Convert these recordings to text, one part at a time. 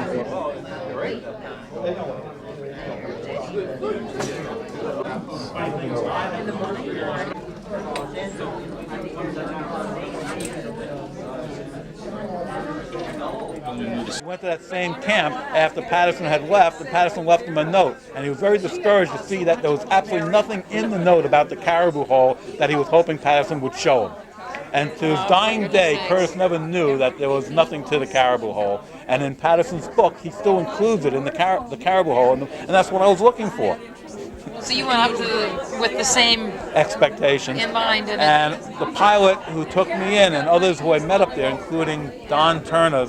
He went to that same camp after Patterson had left, and Patterson left him a note. And he was very discouraged to see that there was absolutely nothing in the note about the caribou hole that he was hoping Patterson would show him. And to his dying day, Curtis never knew that there was nothing to the caribou hole. And in Patterson's book, he still includes it in the caribou hole, and that's what I was looking for. So you went up to with the same expectations in mind, and the pilot who took me in, and others who I met up there, including Don Turner.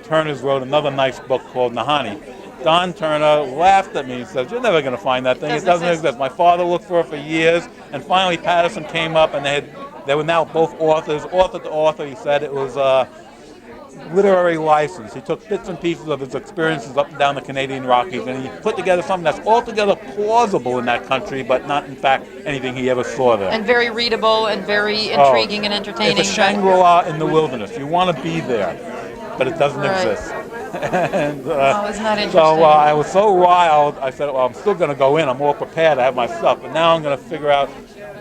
Turner's wrote another nice book called Nahanni. Don Turner laughed at me and said, "You're never going to find that thing. It doesn't exist." My father looked for it for years, and finally Patterson came up, and they were now both authors. Author to author, he said it was a literary license. He took bits and pieces of his experiences up and down the Canadian Rockies, and he put together something that's altogether plausible in that country, but not in fact anything he ever saw there. And very readable and very intriguing and entertaining. It's a Shangri-La in the wilderness. You want to be there, but it doesn't exist. And, isn't that interesting? So I was so riled, I said, well, I'm still going to go in. I'm all prepared. I have my stuff. But now I'm going to figure out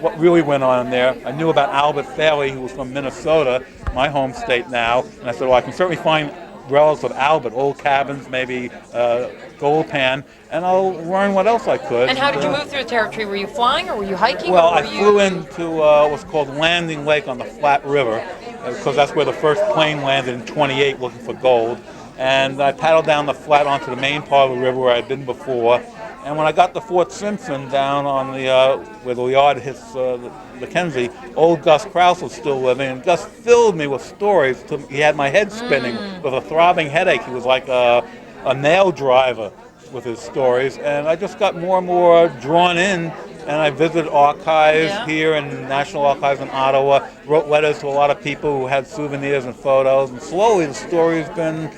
what really went on in there. I knew about Albert Fairley, who was from Minnesota, my home state now. And I said, well, I can certainly find relics of Albert, old cabins, maybe gold pan, and I'll learn what else I could. And how did you move through the territory? Were you flying or were you hiking? Well, or I flew into what's called Landing Lake on the Flat River, because that's where the first plane landed in '28 looking for gold. And I paddled down the flat onto the main part of the river where I'd been before. And when I got to Fort Simpson down on the where the yard hits the Mackenzie, old Gus Krause was still living, and Gus filled me with stories. He had my head spinning with a throbbing headache. He was like a nail driver with his stories, and I just got more and more drawn in. And I visited archives here and National Archives in Ottawa, wrote letters to a lot of people who had souvenirs and photos, and slowly the story's been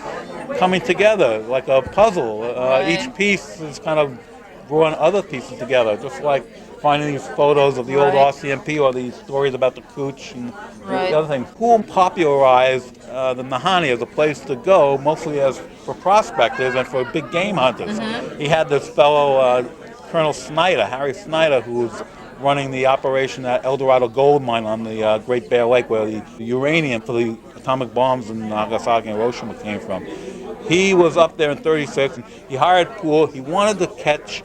coming together like a puzzle. Each piece is kind of drawing other pieces together, just like finding these photos of the old RCMP or these stories about the Cooch and the other things. Poole popularized the Nahanni as a place to go, mostly for prospectors and for big game hunters. He had this fellow, Colonel Snyder, Harry Snyder, who was running the operation at El Dorado Gold Mine on the Great Bear Lake, where the uranium for the atomic bombs in Nagasaki and Hiroshima came from. He was up there in '36, and he hired Poole. He wanted to catch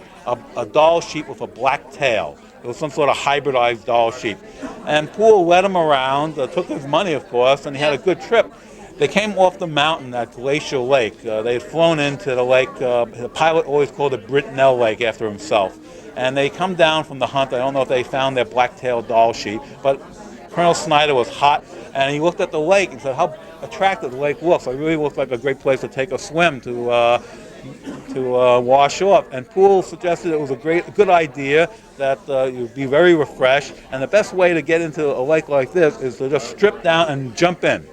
a Dall sheep with a black tail. It was some sort of hybridized Dall sheep. And Poole led him around, took his money, of course, and he had a good trip. They came off the mountain at Glacier Lake. They had flown into the lake. The pilot always called it Brittenell Lake after himself. And they come down from the hunt. I don't know if they found their black-tailed Dall sheep, but Colonel Snyder was hot, and he looked at the lake and said how attractive the lake looks. It really looks like a great place to take a swim to wash off. And Poole suggested it was a good idea, that you'd be very refreshed, and the best way to get into a lake like this is to just strip down and jump in.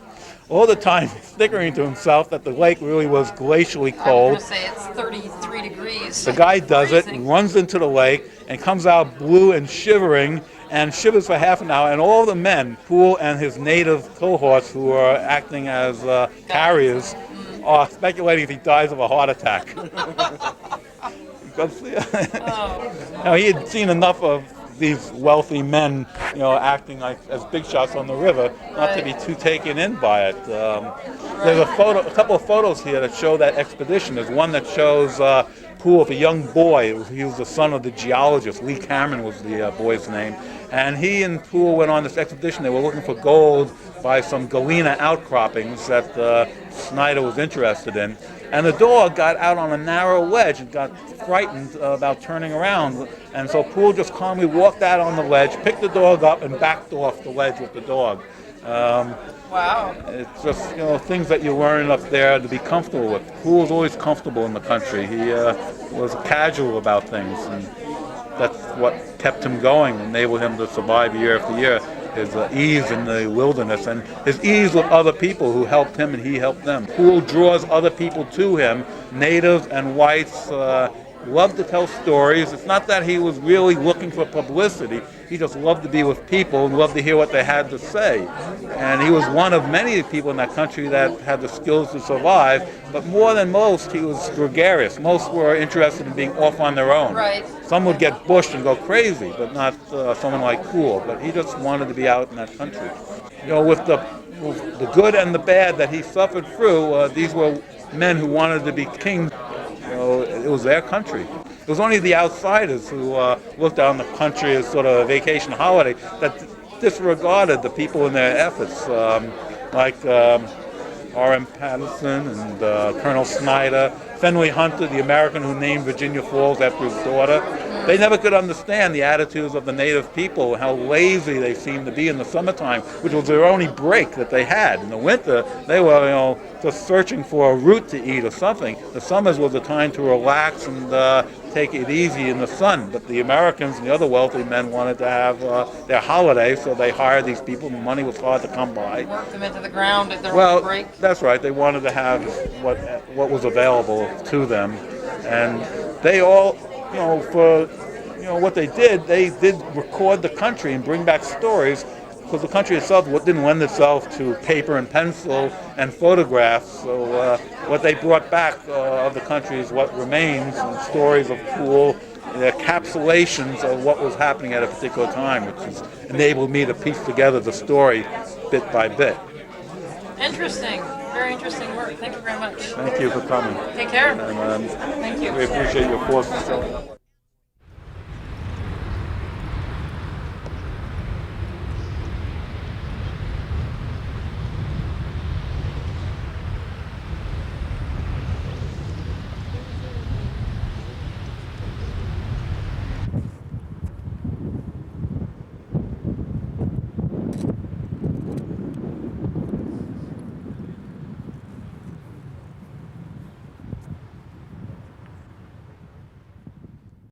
All the time snickering to himself that the lake really was glacially cold. I was going to say it's 33 degrees. The guy does it, runs into the lake, and comes out blue and shivering, and shivers for half an hour. And all the men, Poole and his native cohorts who are acting as carriers, are speculating if he dies of a heart attack. Because he had seen enough of these wealthy men, acting like as big shots on the river, not to be too taken in by it. There's a couple of photos here that show that expedition. There's one that shows Poole with a young boy. He was the son of the geologist. Lee Cameron was the boy's name. And he and Poole went on this expedition. They were looking for gold by some galena outcroppings that Snyder was interested in. And the dog got out on a narrow ledge and got frightened about turning around. And so Poole just calmly walked out on the ledge, picked the dog up, and backed off the ledge with the dog. Wow. It's just, things that you learn up there to be comfortable with. Poole was always comfortable in the country. He was casual about things, and that's what kept him going, enabled him to survive year after year. His ease in the wilderness and his ease with other people who helped him and he helped them. Poole draws other people to him, natives and whites, loved to tell stories. It's not that he was really looking for publicity. He just loved to be with people and loved to hear what they had to say. And he was one of many people in that country that had the skills to survive. But more than most, he was gregarious. Most were interested in being off on their own. Right. Some would get bushed and go crazy, but not someone like Poole. But he just wanted to be out in that country. With the good and the bad that he suffered through, these were men who wanted to be kings. It was their country. It was only the outsiders who looked on the country as sort of a vacation holiday that disregarded the people in their efforts, like R.M. Patterson and Colonel Snyder, Fenway Hunter, the American who named Virginia Falls after his daughter. They never could understand the attitudes of the native people, how lazy they seemed to be in the summertime, which was their only break that they had. In the winter, they were, just searching for a root to eat or something. The summers was a time to relax and take it easy in the sun. But the Americans and the other wealthy men wanted to have their holiday, so they hired these people. The money was hard to come by. Worked them into the ground at their own break. That's right. They wanted to have what was available to them, and they all, for what they did record the country and bring back stories, because the country itself didn't lend itself to paper and pencil and photographs. So what they brought back of the country is what remains, and stories of Poole, the encapsulations of what was happening at a particular time, which has enabled me to piece together the story bit by bit. Interesting. Very interesting work. Thank you very much. Thank you for coming. Take care. And, Thank you. we appreciate your force showing up.